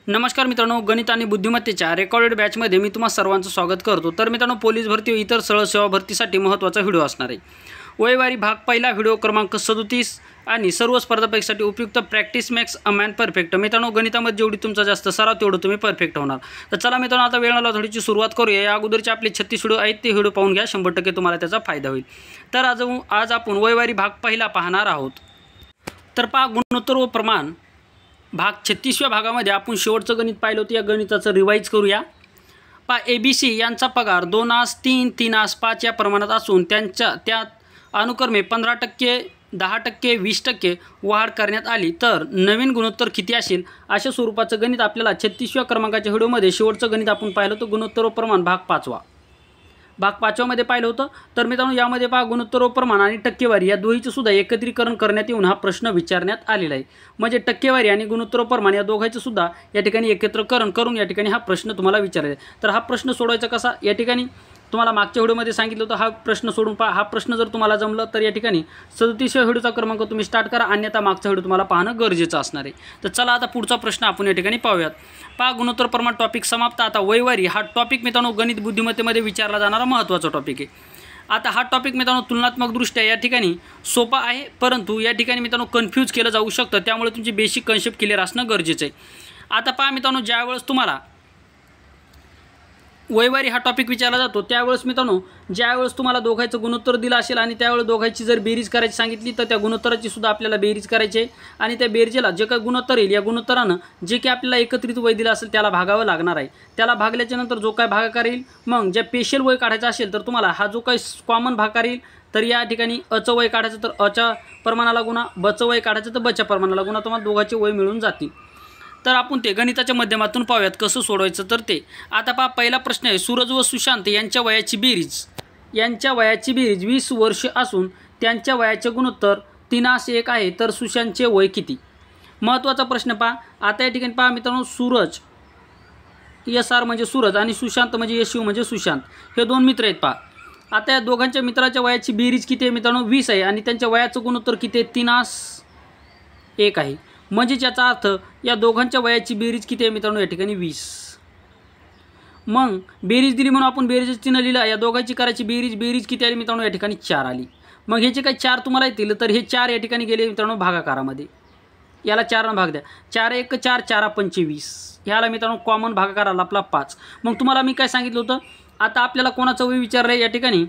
नमस्कार मित्रांनो, गणित आणि बुद्धिमत्तेच्या रेकॉर्डेड बॅचमध्ये मी तुम्हा सर्वांचं स्वागत करतो। तर मित्रांनो, पोलीस भरती व इतर सरळ सेवा भरतीसाठी महत्त्वाचा व्हिडिओ असणार आहे। वयवारी भाग पहिला व्हिडिओ क्रमांक 37 आणि सर्व स्पर्धा परीक्षेसाठी उपयुक्त practice max a man perfect. मित्रांनो, गणितामध्ये जेवढी तुमचा जास्त सराव तेवढं तुम्ही परफेक्ट होणार। तर चला मित्रांनो, आता वेळ न थोडीची सुरुवात करूया। या अगोदरचे आपले 36 व्हिडिओ आहेत ते व्हिडिओ पाहून घ्या, 100% तुम्हाला त्याचा फायदा होईल। तर आज आपण वयवारी भाग पहिला पाहणार आहोत। तर पहा, गुणोत्तर व प्रमाण भाग 36व्या भागामध्ये आपण शेवटचं गणित पाहिलं होतं। या गणिताचं रिवाइज करूया। पहा, ABC यांचा पगार 2 आस 3, 3 आस 5 या प्रमाणात असून त्यात अनुक्रमे 15%, 10%, 20% वाढ करण्यात आली तर नवीन गुणोत्तर किती असेल? अशा स्वरूपाचं गणित आपल्याला 36व्या क्रमांकाच्या व्हिडिओमध्ये शेवटचं गणित आपण पाहिलं होतं, गुणोत्तर व प्रमाण भाग 5वा। भाग 5व्यामध्ये पाहिलं होतं। तर मित्रांनो, यामध्ये पहा, गुणोत्तर व प्रमाण आणि टक्केवारी या दोहीचं सुद्धा एकत्रीकरण करण्यात येऊन हा प्रश्न विचारण्यात आलेला आहे। म्हणजे टक्केवारी आणि गुणोत्तर व प्रमाण या दोघांचं सुद्धा या ठिकाणी एकत्रीकरण करून या ठिकाणी हा प्रश्न तुम्हाला विचारायचा आहे। तर हा प्रश्न सोडवायचा कसा? या ठिकाणी तुम्हाला मागच्या व्हिडिओमध्ये सांगितलं होतं, हा प्रश्न सोडून पहा। हा प्रश्न जर तुम्हाला जमलं तर या ठिकाणी 37व्या व्हिडिओचा क्रमांक तुम्ही स्टार्ट करा, अन्यथा मागचा व्हिडिओ तुम्हाला पाहणं गरजेचं असणार आहे। तर चला आता पुढचा प्रश्न आपण या ठिकाणी पाहूयात। पहा, गुणोत्तर प्रमाण टॉपिक समाप्त। आता वयवारी हा टॉपिक मित्रांनो गणित बुद्धिमत्तेमध्ये विचारला जाणारा महत्त्वाचा टॉपिक आहे। आता हा टॉपिक मित्रांनो तुलनात्मकदृष्ट्या या ठिकाणी सोपा आहे, परंतु या ठिकाणी मित्रांनो कन्फ्यूज केलं जाऊ शकतं, त्यामुळे तुमची बेसिक कन्सेप्ट क्लिअर असणं गरजेचं आहे। आता पहा मित्रांनो, ज्यावेळेस तुम्हाला वयवारी हा टॉपिक विचारला जातो त्यावेळेस मित्रांनो, ज्यावेळेस तुम्हाला दोघांचं गुणोत्तर दिलं असेल आणि त्यावेळेस दोघांची जर बेरीज करायची सांगितली तर त्या गुणोत्तराची सुद्धा आपल्याला बेरीज करायची आहे आणि त्या बेरीजला जे काही गुणोत्तर येईल या गुणोत्तरानं जे काही आपल्याला एकत्रित वय दिलं असेल त्याला भागावं लागणार आहे। त्याला भागल्याच्या नंतर जो काय भागाकार येईल, मग जे स्पेशल वय काढायचं असेल तर तुम्हाला हा जो काही कॉमन भागाकार येईल, तर या ठिकाणी अचं वय काढायचं तर अच्या प्रमाणाला गुणा, बचं वय काढायचं तर बच्या प्रमाणाला गुणा, तुम्हाला दोघांचे वय मिळून जातील। तर आपण ते गणिताच्या माध्यमातून पाहूयात कसं सोडवायचं। तर ते आता पहा, पहिला प्रश्न आहे, सूरज व सुशांत यांच्या वयाची बेरीज 20 वर्ष असून त्यांच्या वयाचे गुणोत्तर 3 आस 1 आहे, तर सुशांतचे वय किती? महत्त्वाचा प्रश्न पहा। आता या ठिकाणी पहा मित्रांनो, सूरज SR म्हणजे सूरज आणि सुशांत म्हणजे SU म्हणजे सुशांत, हे दोन मित्र आहेत। पहा, आता या दोघांच्या मित्राच्या वयाची बेरीज किती आहे मित्रांनो? 20 आहे आणि त्यांच्या वयाचं गुणोत्तर किती आहे? 3 आस 1 आहे। म्हणजे याचा अर्थ या दोघांच्या वयाची बेरीज किती आहे मित्रांनो? या ठिकाणी 20। मग बेरीज दिली म्हणून आपण बेरीज चिन्ह लिहिलं, या दोघांची करायची बेरीज किती आली मित्रांनो? या ठिकाणी 4 आली। मग ह्याचे काही 4 तुम्हाला येतील, तर हे 4 या ठिकाणी गेले मित्रांनो भागाकारामध्ये। याला 4 भाग द्या, 4 1 4, 4 5 20, ह्याला मित्रांनो कॉमन भागाकार आला आपला 5। मग तुम्हाला मी काय सांगितलं होतं, आता आपल्याला कोणाचं वय विचारलं आहे? या ठिकाणी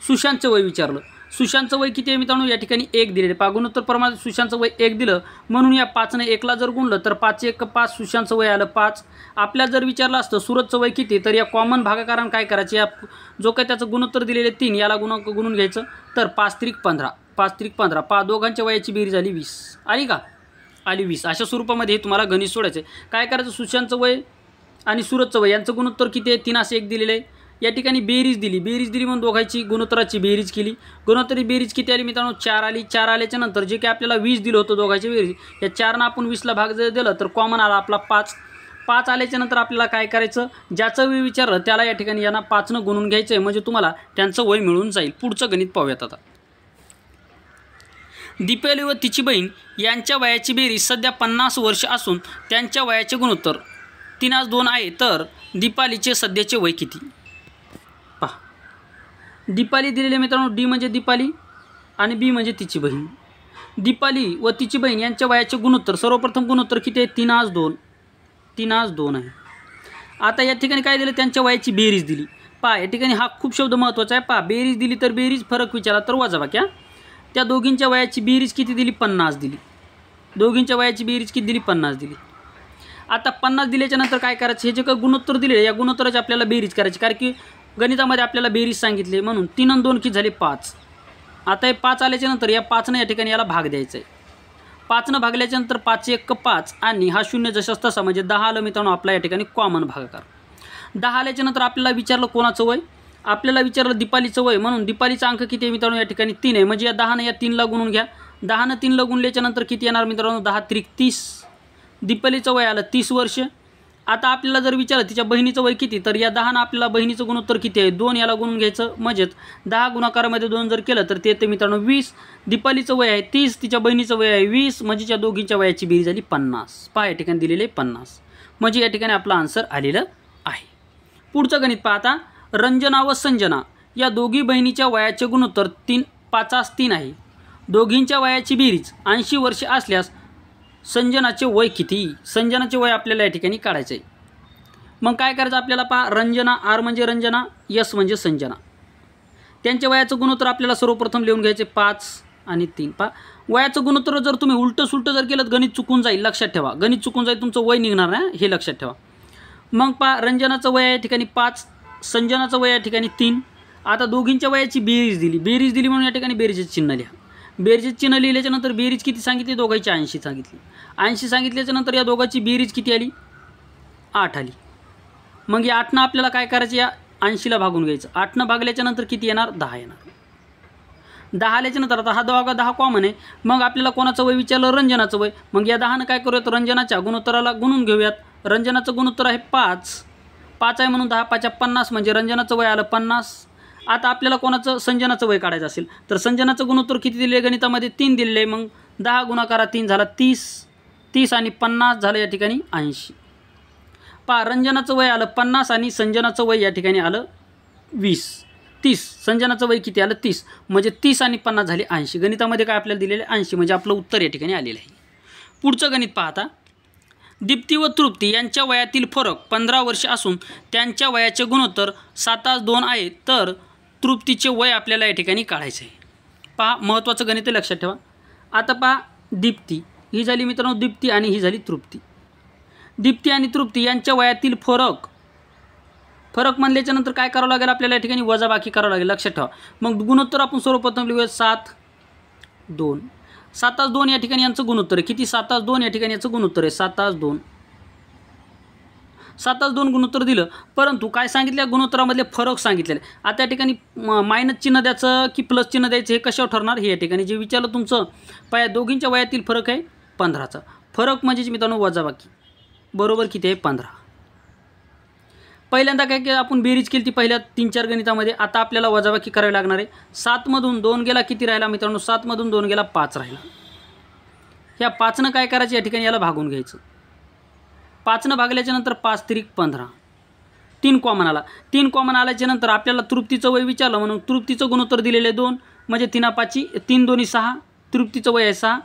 सुशांतचं वय विचारलं। सुशांतचं वय किती आहे मित्रांनो? या ठिकाणी 1 दिलेलं आहे। पहा, गुणोत्तर प्रमाणात सुशांतचं वय 1 दिलं म्हणून या 5ने 1ला जर गुणलं तर 5 1 5, सुशांतचं वय आलं 5। आपल्याला जर विचारलं असतं सूरजचं वय किती, तर या कॉमन भागाकारानं काय करायचं, या जो काही त्याचं गुणोत्तर दिलेले 3 याला गुणून घ्यायचं, तर 5 3 15, 5 3 15। पहा, दोघांच्या वयाची बेरीज आली 20, आली का? आली 20। अशा स्वरूपामध्ये तुम्हाला गणित सोडायचं आहे। काय करायचं, सुशांतचं वय आणि सूरजचं वय यांचं गुणोत्तर किती आहे? 3 आस 1 दिलेलं आहे। या ठिकाणी बेरीज दिली म्हणून दोघांची गुणोत्तराची बेरीज केली। गुणोत्तरी बेरीज किती आली मित्रांनो? 4 आली। 4 आल्याच्या नंतर जे काही आपल्याला 20 दिलं होतं दोघांची बेरीज, या 4नं आपण 20ला भाग जर दिलं तर कॉमन आला आपला 5। 5 आल्याच्या नंतर आपल्याला काय करायचं, ज्याचं वय विचारलं त्याला या ठिकाणी यांना 5नं गुणून घ्यायचं आहे, म्हणजे तुम्हाला त्यांचं वय मिळून जाईल। पुढचं गणित पाहूयात आता। दीपाली व तिची बहीण यांच्या वयाची बेरीज सध्या 50 वर्ष असून त्यांच्या वयाचे गुणोत्तर 3 आस 2 आहे, तर दीपालीचे सध्याचे वय किती? दीपाली दिलेले मित्रांनो, डी म्हणजे दीपाली आणि बी म्हणजे तिची बहीण। दीपाली व तिची बहीण यांच्या वयाचे गुणोत्तर, सर्वप्रथम गुणोत्तर किती आहे? 3 आस 2, 3 आस 2 आहे। आता या ठिकाणी काय दिलं, त्यांच्या वयाची बेरीज दिली। पहा, या ठिकाणी हा खूप शब्द महत्त्वाचा आहे। पहा, बेरीज दिली तर बेरीज, फरक विचारला तर वजाबाकी। त्या दोघींच्या वयाची बेरीज किती दिली? 50 दिली। दोघींच्या वयाची बेरीज किती दिली? 50 दिली। आता 50 दिल्याच्या नंतर काय करायचं, हे जे काही गुणोत्तर दिले या गुणोत्तराची आपल्याला बेरीज करायची, कारण की गणितामध्ये आपल्याला बेरीज सांगितली म्हणून 3 आणि 2 किती झाले? 5। आता हे 5 आल्याच्या नंतर या 5नं या ठिकाणी याला भाग द्यायचा आहे। 5नं भागल्याच्या नंतर 5 1 5 आणि हा 0 जशाच तसा, म्हणजे 10 आलं मित्रांनो आपला या ठिकाणी कॉमन भागाकार। 10 आल्याच्या नंतर आपल्याला विचारलं कोणाचं वय? आपल्याला विचारलं दीपालीचं वय, म्हणून दीपालीचा अंक किती आहे मित्रांनो? या ठिकाणी 3 आहे, म्हणजे या 10नं या 3ला गुणून घ्या। 10नं 3ला गुणल्याच्या नंतर किती येणार मित्रांनो? 10 3 30। दीपालीचं वय आलं 30 वर्ष आता आपल्याला जर विचारलं तिच्या बहिणीचं वय किती, तर या 10 आपल्याला बहिणीचं गुणोत्तर किती आहे 2 याला गुणून घ्यायचं, म्हणजेच 10 गुणाकारामध्ये 2 जर केलं तर ते येते मित्रांनो 20. दीपालीचं वय आहे 30, तिच्या बहिणीचं वय आहे 20, म्हणजे या दोघींच्या वयाची बेरीज झाली 50. पहा या ठिकाणी दिलेले 50, म्हणजे या ठिकाणी आपलं आन्सर आलेलं आहे. पुढचं गणित पहा आता. रंजना व संजना या दोघी बहिणीच्या वयाचे गुणोत्तर 5 आहे. दोघींच्या वयाची बेरीज 80 वर्षे असल्यास संजनाचे वय किती? संजनाचे वय आपल्याला या ठिकाणी काढायचे आहे. मग काय करायचं आपल्याला पहा. रंजना, आर म्हणजे रंजना, यस म्हणजे संजना. त्यांच्या वयाचं गुणोत्तर आपल्याला सर्वप्रथम लिहून घ्यायचे 5 आणि 3. पहा वयाचं गुणोत्तर जर तुम्ही उलटं सुलटं जर केलं गणित चुकून जाईल, लक्षात ठेवा. गणित चुकून जाईल, तुमचं वय निघणार नाही, हे लक्षात ठेवा. मग पहा रंजनाचं वय या ठिकाणी 5, संजनाचं वय या ठिकाणी 3. आता दोघींच्या वयाची बेरीज दिली म्हणून या ठिकाणी बेरीजचं चिन्ह लिहा. बेरीजचं चिन्ह लिहिल्याच्यानंतर बेरीज किती सांगितली? दोघांची 80 सांगितली. 80 सांगितल्याच्यानंतर या दोघांची बेरीज किती आली? 8 आली. मग या 8नं आपल्याला काय करायचं? या 80ला भागून घ्यायचं. 8नं भागल्याच्यानंतर किती येणार? 10 येणार. 10 आल्याच्यानंतर आता हा 10 कॉमन आहे. मग आपल्याला कोणाचं वय विचारलं? रंजनाचं वय. मग या 10नं काय करूयात? रंजनाच्या गुणोत्तराला गुणून घेऊयात. रंजनाचं गुणोत्तर आहे 5. 5 आहे म्हणून 10 5 50, म्हणजे रंजनाचं वय आलं 50. आता आपल्याला कोणाचं? संजनाचं वय काढायचं असेल तर संजनाचं गुणोत्तर किती दिले गणितामध्ये? 3 दिलेलं आहे. मग 10 गुणाकारा 3 झाला 30. 30 आणि 50 झालं या ठिकाणी 80. पहा रंजनाचं वय आलं 50 आणि संजनाचं वय या ठिकाणी आलं 20. 30. संजनाचं वय किती आलं? 30. म्हणजे 30 आणि 50 झाले 80. गणितामध्ये काय आपल्याला दिलेले? 80. म्हणजे आपलं उत्तर या ठिकाणी आलेलं आहे. पुढचं गणित पहा आता. दीप्ती व तृप्ती यांच्या वयातील फरक 15 वर्ष असून त्यांच्या वयाचे गुणोत्तर 7:2 आहे, तर तृप्तीचे वय आपल्याला या ठिकाणी काढायचे आहे. पहा महत्त्वाचं गणित लक्षात ठेवा. आता पहा दीप्ती ही झाली मित्रांनो दीप्ती आणि ही झाली तृप्ती. दीप्ती आणि तृप्ती यांच्या वयातील फरक म्हणल्याच्यानंतर काय करावं लागेल आपल्याला? या ठिकाणी वजाबाकी करावं लागेल, लक्षात ठेवा. मग गुणोत्तर आपण सर्वप्रथम लिहूया 7:2. 7:2 या ठिकाणी यांचं गुणोत्तर आहे किती? 7:2 या ठिकाणी याचं गुणोत्तर आहे 7:2. 7:2 गुणोत्तर दिलं, परंतु काय सांगितलं? गुणोत्तरामधले फरक सांगितलेले. आता या ठिकाणी मायनस चिन्ह द्यायचं की प्लस चिन्ह द्यायचं हे कशावर ठरणार? हे या ठिकाणी जे विचारलं तुमचं पाया दोघींच्या वयातील फरक आहे 15चा. फरक म्हणजे मित्रांनो वजाबाकी. बरोबर किती आहे? 15. पहिल्यांदा काय केलं आपण? बेरीज केली ती पहिल्या 3-4 गणितामध्ये. आता आपल्याला वजाबाकी करावी लागणार आहे. 7मधून 2 गेला किती राहिला मित्रांनो? 7मधून 2 गेला 5 राहिला. ह्या 5नं काय करायचं? या ठिकाणी याला भागून घ्यायचं. 5नं भागल्याच्यानंतर 5 त्रिक 15. 3 कॉमन आला. 3 कॉमन आल्याच्यानंतर आपल्याला तृप्तीचं वय विचारलं म्हणून तृप्तीचं गुणोत्तर दिलेले 2, म्हणजे 3 2 6. तृप्तीचं वय आहे 6.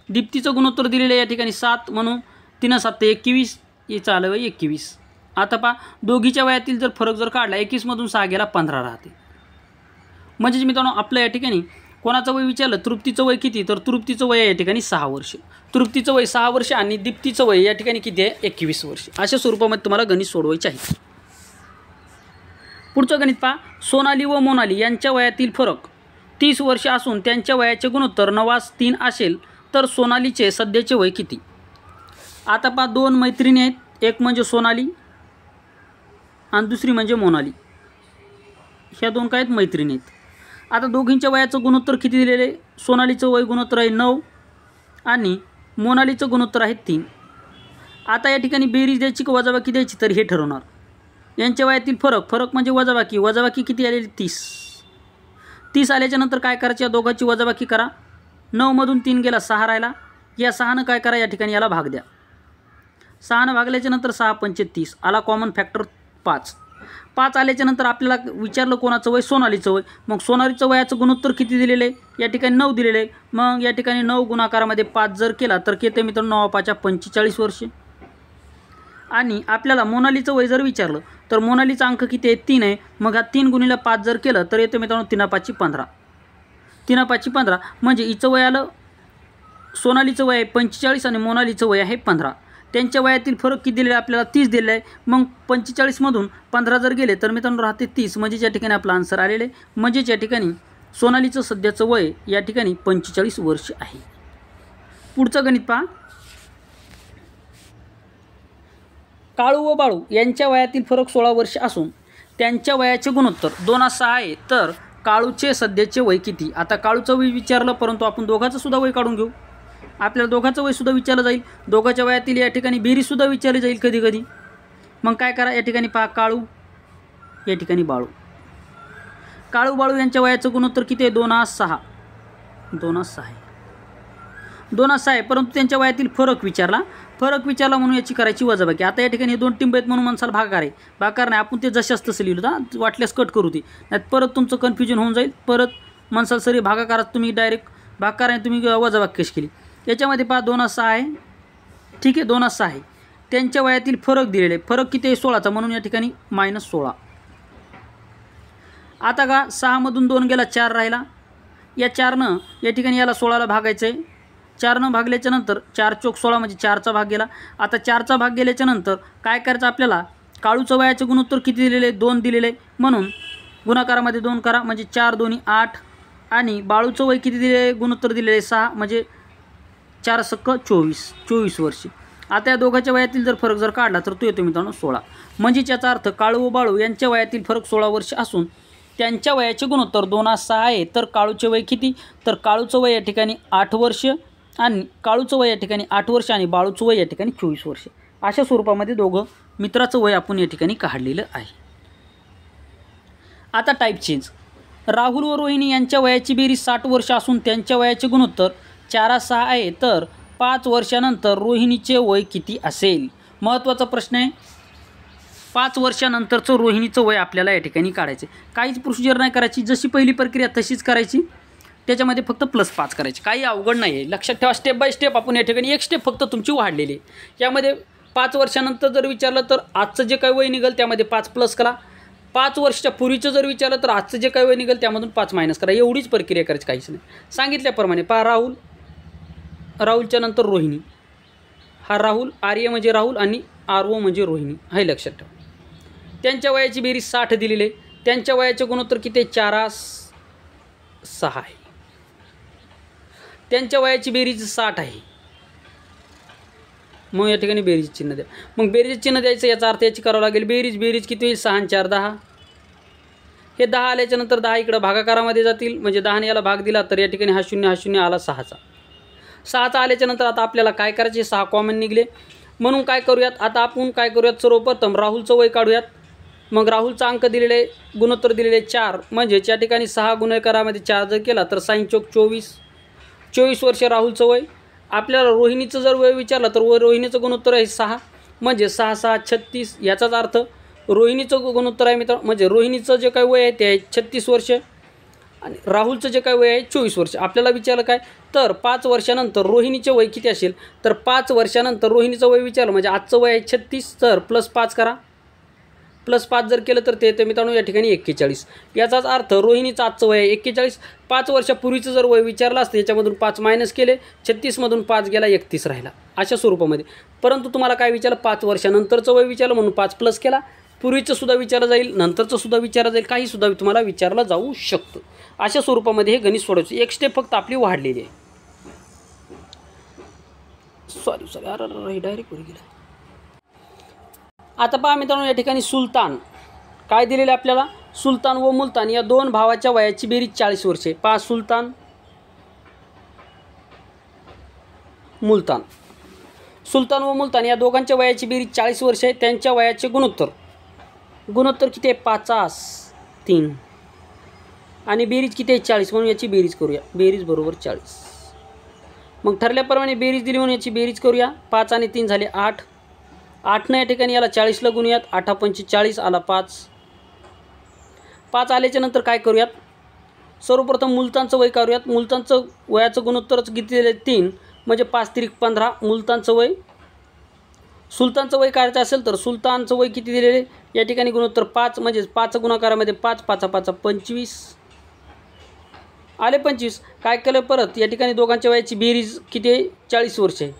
दीप्तीचं गुणोत्तर दिलेलं या ठिकाणी 7 म्हणून 3 7 21. याचं आलं वय 21. आता पहा दोघीच्या वयातील जर फरक जर काढला 21मधून 6 गेला 15 राहते. म्हणजेच मित्रांनो आपलं या ठिकाणी कोणाचं वय विचारलं? तृप्तीचं वय किती? तर तृप्तीचं वय या ठिकाणी 6 वर्ष. तृप्तीचं वय 6 वर्ष आणि दीप्तीचं वय या ठिकाणी किती आहे? 21 वर्ष. अशा स्वरूपामध्ये तुम्हाला गणित सोडवायचे आहे. पुढचं गणित पहा. सोनाली व मोनाली यांच्या वयातील फरक 30 वर्ष असून त्यांच्या वयाचे गुणोत्तर 9:3 असेल, तर सोनालीचे सध्याचे वय किती? आता पहा 2 मैत्रिणी आहेत. एक म्हणजे सोनाली आणि दुसरी म्हणजे मोनाली. ह्या 2 काय आहेत? मैत्रिणी आहेत. आता दोघींच्या वयाचं गुणोत्तर किती दिलेले? सोनालीचं वय गुणोत्तर आहे 9 आणि मोनालीचं गुणोत्तर आहे 3. आता या ठिकाणी बेरीज द्यायची की वजाबाकी द्यायची? तर हे ठरवणार. यांच्या वयातील फरक म्हणजे वजाबाकी किती आलेली? 30. 30 आल्याच्यानंतर काय करायचं? या दोघांची वजाबाकी करा. 9मधून 3 गेला 6 राहिला. या 6नं काय करा? या ठिकाणी याला भाग द्या. 6नं भागल्याच्यानंतर 6 पंचे 30 आला कॉमन फॅक्टर 5. 5 आल्याच्यानंतर आपल्याला विचारलं कोणाचं वय? सोनालीचं वय. मग सोनालीचं वयाचं गुणोत्तर किती दिलेलं आहे? या ठिकाणी 9 दिलेलं आहे. मग या ठिकाणी 9 गुणाकारामध्ये 5 जर केला तर येते मित्रांनो 9 5 45 वर्षे. आणि आपल्याला मोनालीचं वय जर विचारलं तर मोनालीचा अंक किती आहे? 3 आहे. मग हा 3 गुणिले 5 जर केलं तर येते मित्रांनो 3 5 15. 3 5 15 म्हणजे हिचं वय आलं. सोनालीचं वय आहे 45 आणि मोनालीचं वय आहे 15. त्यांच्या वयातील फरक किती दिलेला आपल्याला? 30 दिलेला आहे. मग 45मधून 15 जर गेले तर मित्रांनो राहते 30. म्हणजेच या ठिकाणी आपलं आन्सर आलेलं आहे. म्हणजेच या ठिकाणी सोनालीचं सध्याचं वय या ठिकाणी 45 वर्ष आहे. पुढचं गणित पहा. काळू व बाळू यांच्या वयातील फरक 16 वर्ष असून त्यांच्या वयाचे गुणोत्तर 2:6 आहे, तर काळूचे सध्याचे वय किती? आता काळूचं वय विचारलं, परंतु आपण दोघांचं सुद्धा वय काढून घेऊ. आपल्याला दोघांचं वय सुद्धा विचारलं जाईल. दोघांच्या वयातील या ठिकाणी बेरीजसुद्धा विचारली जाईल कधी कधी. मग काय करा, या ठिकाणी पहा काळू, या ठिकाणी बाळू. काळू बाळू यांच्या वयाचं गुणोत्तर किती आहे? 2:6. 2:6 आहे, 2:6 आहे. परंतु त्यांच्या वयातील फरक विचारला म्हणून याची करायची वजाबाकी. आता या ठिकाणी हे 2 टिंब आहेत म्हणून म्हणसाल भागाकार आहे. भागाकार नाही, आपण ते जशाच तसं लिहिलं होतं, वाटल्यास कट करू ते, नाही परत तुमचं कन्फ्युजन होऊन जाईल. परत म्हणसाल सर भागाकारात तुम्ही डायरेक्ट भागाकार आहे तुम्ही वजाबाकी कशी केली. याच्यामध्ये पहा 2:6 आहे, ठीक आहे, 2:6 आहे. त्यांच्या वयातील फरक दिलेले, फरक किती आहे? 16चा, म्हणून या ठिकाणी -16. आता का 6 मधून 2 गेला, 4 राहिला. या 4नं या ठिकाणी याला 16ला भागायचं आहे. 4नं भागल्याच्या नंतर 4 चोक 16 म्हणजे 4चा भाग गेला. आता 4चा भाग गेल्याच्या नंतर काय करायचं आपल्याला? काळूचं वयाचे गुणोत्तर किती दिलेले? 2 दिलेले, म्हणून गुणाकारामध्ये 2 करा म्हणजे 4 2 8. आणि बाळूचं वय किती दिले? गुणोत्तर दिलेले 6 म्हणजे 4 सक्क 24 वर्षे. आता या दोघांच्या वयातील जर फरक जर काढला तर तो येतो मित्रांनो 16. म्हणजे याचा अर्थ काळू व बाळू यांच्या वयातील फरक 16 वर्ष असून त्यांच्या वयाचे गुणोत्तर 2:6 आहे. तर काळूचे वय किती? तर काळूचं वय या ठिकाणी 8 वर्ष आणि काळूचं वय या ठिकाणी 8 वर्ष आणि बाळूचं वय या ठिकाणी 24 वर्ष. अशा स्वरूपामध्ये दोघं मित्राचं वय आपण या ठिकाणी काढलेलं आहे. आता टाईप चेंज. राहुल व रोहिणी यांच्या वयाची बेरीज 60 वर्ष असून त्यांच्या वयाचे गुणोत्तर 4:6 आहे. तर 5 वर्षानंतर रोहिणीचे वय किती असेल? महत्त्वाचा प्रश्न आहे. 5 वर्षानंतरचं रोहिणीचं वय आपल्याला या ठिकाणी काढायचं. काहीच प्रोसिजर नाही करायची, जशी पहिली प्रक्रिया तशीच करायची. त्याच्यामध्ये फक्त +5 करायचे, काही अवघड नाही आहे. लक्षात ठेवा, स्टेप बाय स्टेप आपण या ठिकाणी एक स्टेप फक्त तुमची वाढलेली आहे. यामध्ये 5 वर्षानंतर जर विचारलं तर आजचं जे काही वय निघेल त्यामध्ये 5 प्लस करा. 5 वर्षाच्या पूर्वीचं जर विचारलं तर आजचं जे काही वय निघेल त्यामधून 5 मायनस करा. एवढीच प्रक्रिया करायची, काहीच नाही. सांगितल्याप्रमाणे पहा, राहुलच्या नंतर रोहिणी. हा राहुल, आर्य म्हणजे राहुल आणि आरओ म्हणजे रोहिणी, हे लक्षात ठेवा. त्यांच्या वयाची बेरीज 60 दिलेली आहे. त्यांच्या वयाचे गुणोत्तर किती? 4:6 आहे. त्यांच्या वयाची बेरीज 60 आहे. मग या ठिकाणी बेरीज चिन्ह द्या. मग बेरीज चिन्ह द्यायचं, याचा अर्थ याची करावं लागेल बेरीज किती होईल? 6 आणि 4 10. हे 10 आल्याच्या नंतर 10 इकडं भागाकारामध्ये जातील, म्हणजे 10ने याला भाग दिला तर या ठिकाणी हा शून्य आला 6चा आल्याच्या नंतर आता आपल्याला काय करायचे? 6 कॉमन निघले, म्हणून काय करूयात? आता आपण काय करूयात? सर्वप्रथम राहुलचं वय काढूयात. मग राहुलचा अंक दिलेले, गुणोत्तर दिलेले 4, म्हणजे या ठिकाणी 6 गुणाकारामध्ये 4 जर केला तर 6 चोक 24 वर्ष राहुलचं वय. आपल्याला रोहिणीचं जर वय विचारलं तर रोहिणीचं गुणोत्तर आहे 6, म्हणजे 6 6 36. याचाच अर्थ रोहिणीचं गुणोत्तर आहे मित्र, म्हणजे रोहिणीचं जे काही वय आहे ते आहे 36 वर्ष आणि राहुलचं जे काही वय आहे 24 वर्ष. आपल्याला विचारलं काय? तर 5 वर्षानंतर रोहिणीचे वय किती असेल? तर 5 वर्षानंतर रोहिणीचं वय विचारलं म्हणजे आजचं वय आहे 36, तर +5 करा. +5 जर केलं तर ते येतं मित्रांनो या ठिकाणी 41. याचाच अर्थ रोहिणीचं आजचं वय आहे 41. 5 वर्षापूर्वीचं जर वय विचारलं असतं याच्यामधून 5 मायनस केले, 36मधून 5 गेला 31 राहिला, अशा स्वरूपामध्ये. परंतु तुम्हाला काय विचारलं? 5 वर्षानंतरचं वय विचारलं म्हणून 5 प्लस केला. पूर्वीचं सुद्धा विचारलं जाईल, नंतरचं सुद्धा विचारलं जाईल, काही सुद्धा तुम्हाला विचारलं जाऊ शकतं. अशा स्वरूपामध्ये हे गणित सोडवायचं. एक स्टेप फक्त आपली वाढलेली आहे. सॉरी अरे डायरेक्ट वर गेला. आता पहा मित्रांनो, या ठिकाणी सुलतान काय दिलेले आपल्याला? सुलतान व मुलतान या 2 भावाच्या वयाची बेरीज 40 वर्षे. पहा, सुलतान व मुलतान या दोघांच्या वयाची बेरीज 40 वर्षे आहे. त्यांच्या वयाचे गुणोत्तर किती आहे? 5:3 आणि बेरीज किती आहे? 40, म्हणून याची बेरीज करूया. बेरीज बरोबर 40. मग ठरल्याप्रमाणे बेरीज दिली म्हणून याची बेरीज करूया. 5 आणि 3 झाले 8. 8ने या ठिकाणी याला 40ला गुणूयात. 8 5 40 आला 5. 5 आल्याच्या नंतर काय करूयात? सर्वप्रथम मुलतानचं वय काढूयात. मुलतानचं वयाचं गुणोत्तरच किती दिले? 3, म्हणजे 5 3 15 मुलतानचं वय. सुलतानचं वय काढायचं असेल तर सुलतानचं वय किती दिलेले? या ठिकाणी गुणोत्तर 5, म्हणजे 5 गुणाकारामध्ये 5 5 5 25 आले 25. काय केलं परत? या ठिकाणी दोघांच्या वयाची बेरीज किती आहे? 40 वर्ष आहे.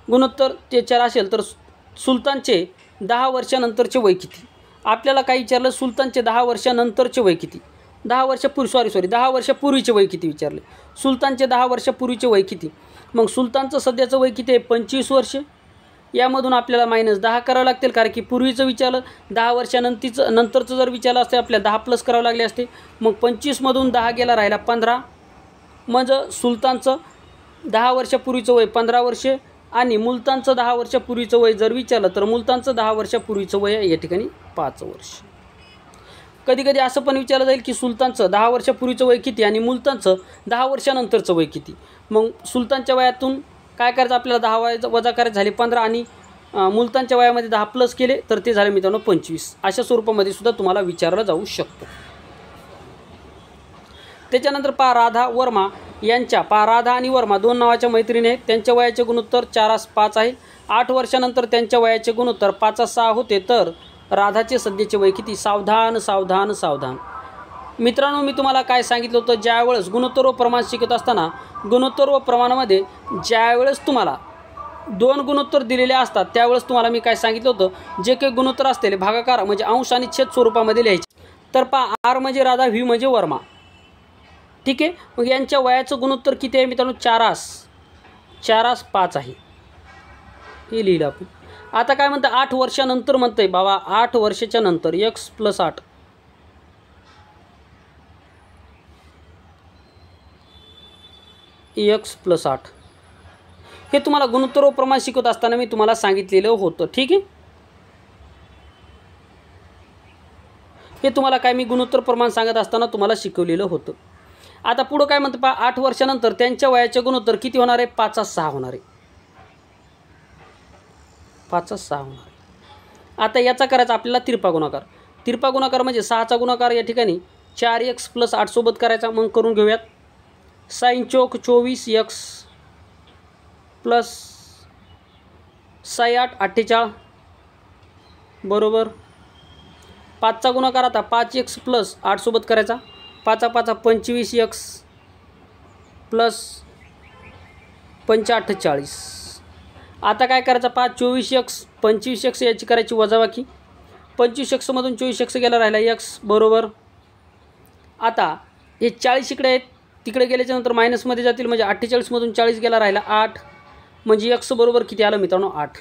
गुणोत्तर ते 4 असेल तर सुलतानचे 10 वर्षानंतरचे वय किती? आपल्याला काय विचारलं? सुलतानचे 10 वर्षानंतरचे वय किती? 10 वर्षापूर्वीचे वय किती विचारले? सुलतानचे 10 वर्षापूर्वीचे वय किती? मग सुलतानचं सध्याचं वय किती आहे? 25 वर्ष. यामधून आपल्याला -10 करावं लागतील, कारण की पूर्वीचं विचारलं 10 वर्षानंतरचं जर विचारलं असते आपल्याला 10 प्लस करावं लागले असते. मग 25मधून 10 गेला राहिला 15, म्हणजे सुलतानचं 10 वर्षापूर्वीचं वय 15 वर्षे आणि मुलतांचं 10 वर्षापूर्वीचं वय जर विचारलं तर मुलतांचं 10 वर्षापूर्वीचं वय आहे या ठिकाणी 5 वर्ष. कधी कधी असं पण विचारलं जाईल की सुलतानचं 10 वर्षापूर्वीचं वय किती आणि मुलतांचं 10 वर्षानंतरचं वय किती. मग सुलतानच्या वयातून काय करायचं आपल्याला 10 वजा करायचं झाले 15 आणि मुलतानच्या वयामध्ये 10 प्लस केले तर ते झाले मित्रांनो 25. अशा स्वरूपामध्ये सुद्धा तुम्हाला विचारलं जाऊ शकतो. त्याच्यानंतर राधा वर्मा यांच्या राधा आणि वर्मा 2 नावाच्या मैत्रिणी आहेत. त्यांच्या वयाचे गुणोत्तर 4:5 आहे. 8 वर्षानंतर त्यांच्या वयाचे गुणोत्तर 5:6 होते. तर राधाचे सध्याचे वय किती? सावधान सावधान सावधान. मित्रांनो मी तुम्हाला काय सांगितलं होतं, ज्यावेळेस गुणोत्तर व प्रमाण शिकत असताना गुणोत्तर व प्रमाणामध्ये ज्यावेळेस तुम्हाला 2 गुणोत्तर दिलेले असतात त्यावेळेस तुम्हाला मी काय सांगितलं होतं, जे काही गुणोत्तर असलेले भागाकार म्हणजे अंश आणि छेद स्वरूपामध्ये लिहायचे. तर आर म्हणजे राधा, व्ही म्हणजे वर्मा. ठीक आहे. मग यांच्या वयाचं गुणोत्तर किती आहे मित्रांनो? 4:5 आहे. हे लिहिलं आपण. आता काय म्हणतं 8 वर्षानंतर म्हणतंय बाबा 8 वर्षाच्या नंतर x + 8 x + 8 हे तुम्हाला गुणोत्तर व प्रमाण शिकवत असताना मी तुम्हाला सांगितलेलं होतं. ठीक आहे. हे तुम्हाला काय मी गुणोत्तर प्रमाण सांगत असताना तुम्हाला शिकवलेलं होतं. आता पुढं काय म्हणतं 8 वर्षानंतर त्यांच्या वयाचे गुणोत्तर किती होणार आहे? 5:6 होणार आहे. 5:6 होणार आहे. आता याचा करायचा आपल्याला तिरपा गुणाकार. तिरपा गुणाकार म्हणजे 6चा गुणाकार या ठिकाणी 4x + 8 सोबत करायचा. मग करून घेऊयात. sin चौक 24x + sin 8 48 बरोबर. 5चा गुणाकार आता 5x + 8 सोबत करायचा. 5 × 5 = 25x + 5 = 48. आता काय करायचं 24x 25x याची करायची वजाबाकी. 25x मधून 24x गेला राहिला x बरोबर. आता हे 40 इकडे आहेत, तिकडे गेल्याच्यानंतर मायनसमध्ये जातील म्हणजे 48 मधून 40 गेला राहिला 8 म्हणजे x बरोबर किती आलं मित्रांनो? 8.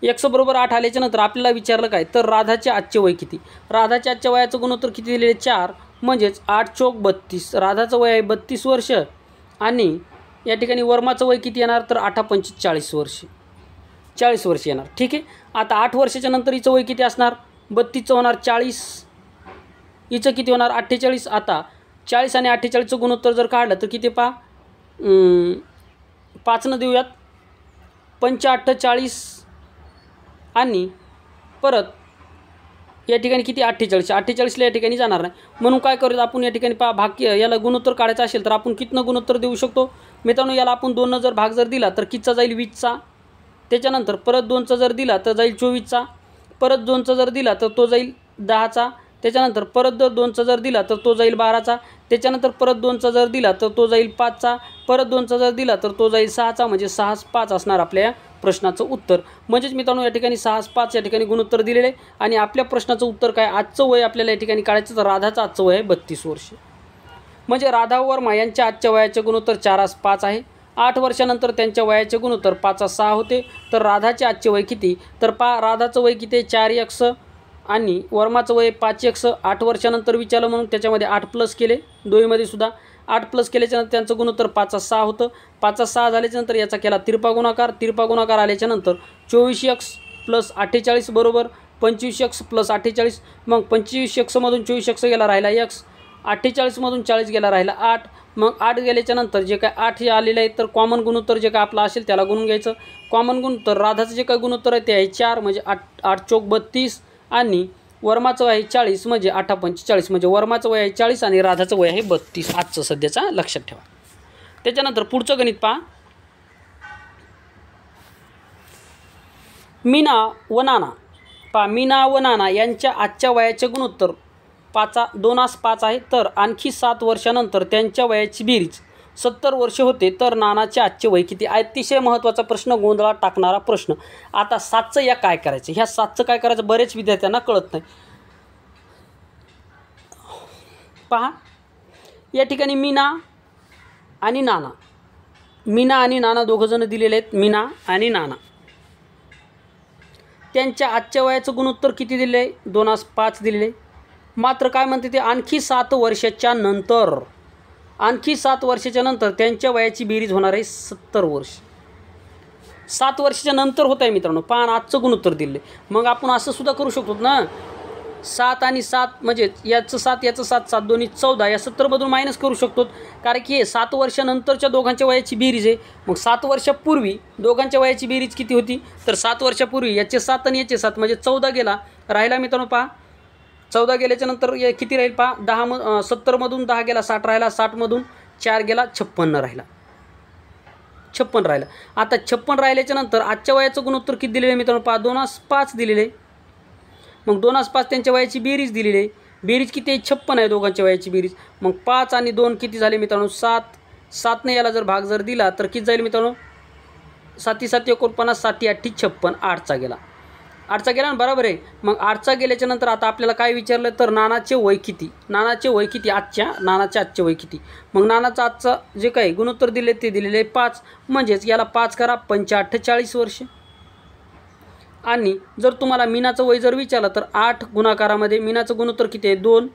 x बरोबर 8 आल्याच्यानंतर आपल्याला विचारलं काय तर राधाचे आजचे वय किती? राधाच्या आजच्या वयाचं गुणोत्तर किती दिलेले? 4 म्हणजेच 8 चौक 32. राधाचं वय आहे 32 वर्ष आणि या ठिकाणी वर्माचं वय किती येणार तर 8 × 5 = 40 वर्ष. 40 वर्ष येणार. ठीक आहे. आता 8 वर्षाच्या नंतर हिचं वय किती असणार? 32चं होणार 40. हिचं किती होणार? 48. आता 40 आणि 48चं गुणोत्तर जर काढलं तर किती 5 देऊयात. 5 × 8 = 40 आणि परत या ठिकाणी किती 48. 48ला या ठिकाणी जाणार नाही म्हणून काय करूयात आपण या ठिकाणी भाग्य याला गुणोत्तर काढायचं असेल तर आपण कितनं गुणोत्तर देऊ शकतो मित्रांनो? याला आपण 2 जर भाग जर दिला तर कितीचा जाईल? 20चा. त्याच्यानंतर परत 2चा जर दिला तर जाईल 24चा. परत 2चा जर दिला तर तो जाईल 10चा. त्याच्यानंतर परत 2चा जर दिला तर तो जाईल 12चा. त्याच्यानंतर परत 2चा जर दिला तर तो जाईल 5चा. परत 2चा जर दिला तर तो जाईल 6चा. म्हणजे 6×5 असणार आपल्या प्रश्नाचं उत्तर. म्हणजेच मित्रांनो या ठिकाणी 6×5 या ठिकाणी गुणोत्तर दिलेले आणि आपल्या प्रश्नाचं उत्तर काय? आजचं वय आपल्याला या ठिकाणी काढायचं तर राधाचं आजचं वय आहे 32 वर्ष. म्हणजे राधा वर्मा यांच्या आजच्या वयाचे गुणोत्तर 4:5 आहे. 8 वर्षानंतर त्यांच्या वयाचे गुणोत्तर 5:6 होते. तर राधाचे आजचे वय किती तर राधाचं वय किती 4x आणि वर्माचं वय 5x. 8 वर्षानंतर विचारलं म्हणून त्याच्यामध्ये 8 प्लस केले. दोन्हीमध्ये सुद्धा 8 प्लस केल्याच्यानंतर त्यांचं गुणोत्तर 5:6 होतं. 5:6 झाल्याच्यानंतर याचा केला तिरपा गुणाकार. तिरपा गुणाकार आल्याच्यानंतर 24x + 48 बरोबर 25x + 48. मग 25x मधून 24x गेला राहिला x. 48 मधून 40 गेला राहिला 8. मग 8 गेल्याच्यानंतर जे काय 8 हे आलेलं आहे तर कॉमन गुणोत्तर जे काय आपलं असेल त्याला गुणून घ्यायचं. कॉमन गुणोत्तर राधाचं जे काय गुणोत्तर आहे ते आहे 4 म्हणजे 8 चौक 32 आणि वर्माचं वय आहे 40 म्हणजे 8 × 5 = 40 म्हणजे वर्माचं वय आहे 40 आणि राधाचं वय आहे 32 आजचं सध्याचा लक्षात ठेवा. त्याच्यानंतर पुढचं गणित पहा. मीना व नाना यांच्या आजच्या वयाचे गुणोत्तर 2:5 आहे. तर आणखी 7 वर्षानंतर त्यांच्या वयाची बेरीज 70 वर्ष होते. तर नानाचे आजचे वय किती? अतिशय महत्त्वाचा प्रश्न, गोंधळात टाकणारा प्रश्न. आता 7चं या काय करायचं? ह्या 7चं काय करायचं बरेच विद्यार्थ्यांना कळत नाही. पहा या ठिकाणी मीना आणि नाना दोघंजणं दिलेले आहेत. मीना आणि नाना त्यांच्या आजच्या वयाचं गुणोत्तर किती दिले आहे? 2:5 दिलेले. मात्र काय म्हणते ते आणखी 7 वर्षाच्या नंतर त्यांच्या वयाची बेरीज होणार आहे 70 वर्ष. 7 वर्षाच्या नंतर होत आहे मित्रांनो, पहा ना आजचं गुणोत्तर दिले. मग आपण असं सुद्धा करू शकतो ना, 7 आणि 7 म्हणजे याचं 7 याचं 7, 7 दोन्ही 14 या 70मधून मायनस करू शकतो. कारण की हे 7 वर्षानंतरच्या दोघांच्या वयाची बेरीज आहे. मग 7 वर्षापूर्वी दोघांच्या वयाची बेरीज किती होती, तर 7 वर्षापूर्वी याचे 7 आणि याचे 7 म्हणजे 14 गेला. राहिला मित्रांनो पहा, 14 गेल्याच्या नंतर किती राहील पहा, 70मधून 10 गेला, 60 राहिला, 60मधून 4 गेला, 56 राहिला, 56 राहिला. आता 56 राहिल्याच्या नंतर आजच्या वयाचं गुणोत्तर किती दिलेलं आहे मित्रांनो पहा, 2/5 दिलेले आहे. मग 2/5 त्यांच्या वयाची बेरीज दिलेली आहे. बेरीज किती आहे, 56 आहे दोघांच्या वयाची बेरीज. मग 5 आणि 2 किती झाले मित्रांनो, 7. 7ने याला जर भाग जर दिला तर किती जाईल मित्रांनो, 7 7 49, 7 8 56, 8चा गेला. 8चा गेला ना, बरोबर आहे. मग 8चा गेल्याच्या नंतर आता आपल्याला काय विचारलं, तर नानाचे वय किती, नानाचे वय किती नानाचे आजचे वय किती. मग नानाचं आजचं जे काही गुणोत्तर दिले ते दिलेले आहे 5. म्हणजेच याला 5 करा, 45 40 वर्ष. आणि जर तुम्हाला मीनाचं वय जर विचारलं तर 8 गुणाकारामध्ये मीनाचं गुणोत्तर किती आहे, 2,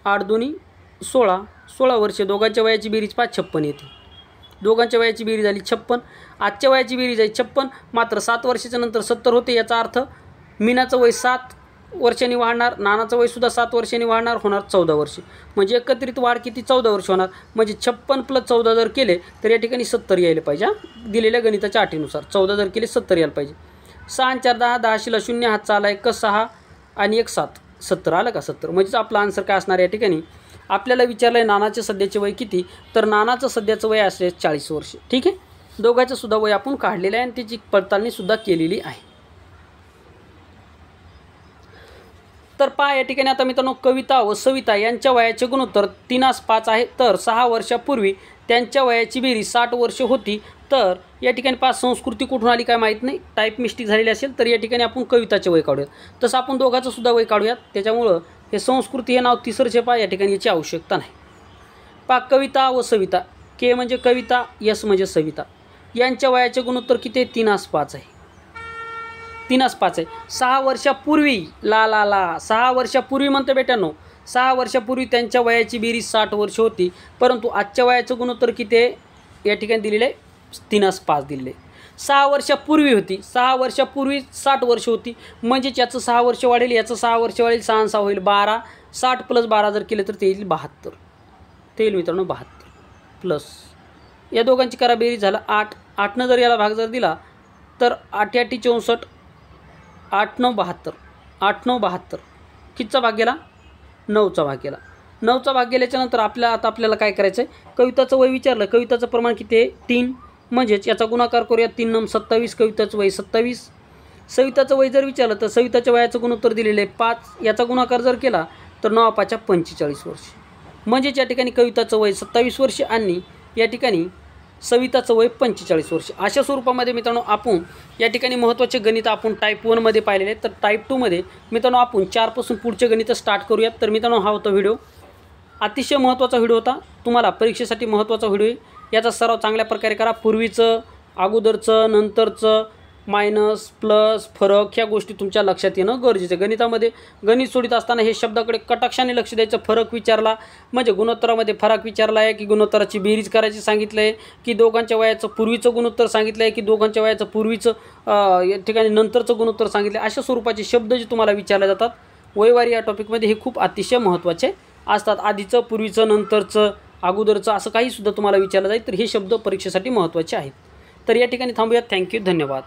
8 दोन्ही 16, 16 वर्षे. दोघांच्या वयाची बेरीज 5 56 येते. दोघांच्या वयाची बेरीज झाली 56. आजच्या वयाची बेरीज आहे 56, मात्र 7 वर्षाच्या नंतर 70 होते. याचा अर्थ मीनाचं वय 7 वर्षांनी वाढणार, नानाचं वयसुद्धा 7 वर्षांनी वाढणार, होणार 14 वर्षे. म्हणजे एकत्रित वाढ किती, 14 वर्ष होणार. म्हणजे 56 + 14 जर केले तर या ठिकाणी 70 यायला पाहिजे. दिलेल्या गणिताच्या अटीनुसार 14 जर केले 70 यायला पाहिजे. 6 आणि 4 10, 10 शिला 0, हातचा आला 1 6 आणि 1 7, 70 आलं का, 70. म्हणजेच आपला आन्सर काय असणार या ठिकाणी. आपल्याला विचारलं आहे नानाचे सध्याचे वय किती, तर नानाचं सध्याचं वय असेल 40 वर्ष. ठीक आहे, दोघांचं सुद्धा वय आपण काढलेलं आहे आणि त्याची पडताळणीसुद्धा केलेली आहे. तर पहा या ठिकाणी आता मित्रांनो, कविता व सविता यांच्या वयाचे गुणोत्तर 3/5 आहे. तर 6 वर्षापूर्वी त्यांच्या वयाची बेरीज 60 वर्ष होती. तर या ठिकाणी 5 संस्कृती कुठून आली काय माहीत नाही, टाईप मिस्टेक झालेली असेल. तर या ठिकाणी आपण कविताचे वय काढूयात, तसं आपण दोघांचं सुद्धा वय काढूयात. त्याच्यामुळं हे संस्कृती हे नाव तिसरंच पहा, या ठिकाणी याची आवश्यकता नाही. पहा कविता व सविता, के म्हणजे कविता, यस म्हणजे सविता, यांच्या वयाचे गुणोत्तर किती आहे, 3/5 आहे. 3/5 आहे. 6 वर्षापूर्वी 6 वर्षापूर्वी म्हणतो बेटांनो, 6 वर्षापूर्वी त्यांच्या वयाची बेरीज 60 वर्ष होती. परंतु आजच्या वयाचं गुणोत्तर किती आहे, या ठिकाणी दिलेलं आहे 3/5 दिलेले. 6 वर्षापूर्वी होती, 6 वर्षापूर्वी 60 वर्ष होती. म्हणजेच याचं 6 वर्ष वाढेल, याचं 6 वर्ष वाढेल, 6 आणि 6 होईल 12. 60 + 12 जर केले तर ते येईल 72. ते येईल मित्रांनो 72. प्लस या दोघांची करा बेरीज झाला 8. 8नं जर याला भाग जर दिला तर 8 8 64, 8 9 72, 8 9 72. कितीचा भाग गेला, 9चा भाग गेला. 9चा भाग गेल्याच्या नंतर आता आपल्याला काय करायचं आहे, कविताचं वय विचारलं. कविताचं प्रमाण किती आहे, 3. म्हणजेच याचा गुणाकार करूया, 3 9 27, कविताचं वय 27. सविताचं वय जर विचारलं तर सविताच्या वयाचं गुणोत्तर दिलेलं आहे 5. याचा गुणाकार जर केला तर 9 5 45 वर्ष. म्हणजेच या ठिकाणी कविताचं वय 27 वर्ष आणि या ठिकाणी सविताचं वय 45 वर्ष. अशा स्वरूपामध्ये मित्रांनो आपण या ठिकाणी महत्त्वाचे गणित आपण टाईप 1मध्ये पाहिलेले आहेत. तर टाईप 2मध्ये मित्रांनो आपण 4 पासून पुढचे गणित स्टार्ट करूयात. तर मित्रांनो हा होता व्हिडिओ, अतिशय महत्त्वाचा व्हिडिओ होता, तुम्हाला परीक्षेसाठी महत्त्वाचा व्हिडिओ आहे. याचा सराव चांगल्या प्रकारे करा. पूर्वीचं, अगोदरचं, नंतरचं, मायनस, प्लस, फरक ह्या गोष्टी तुमच्या लक्षात येणं गरजेचं आहे. गणितामध्ये गणित सोडत असताना हे शब्दाकडे कटाक्षाने लक्ष द्यायचं. फरक विचारला म्हणजे गुणोत्तरामध्ये फरक विचारला आहे की गुणोत्तराची बेरीज करायची सांगितलं आहे, की दोघांच्या वयाचं पूर्वीचं गुणोत्तर सांगितलं आहे, की दोघांच्या वयाचं पूर्वीचं या ठिकाणी नंतरचं गुणोत्तर सांगितलं आहे. अशा स्वरूपाचे शब्द जे तुम्हाला विचारले जातात वयवारी या टॉपिकमध्ये, हे खूप अतिशय महत्त्वाचे असतात. आधीचं, पूर्वीचं, नंतरचं, अगोदरचं असं काहीसुद्धा तुम्हाला विचारलं जाईल. तर हे शब्द परीक्षेसाठी महत्त्वाचे आहेत. तर या ठिकाणी थांबूयात. थँक्यू, धन्यवाद.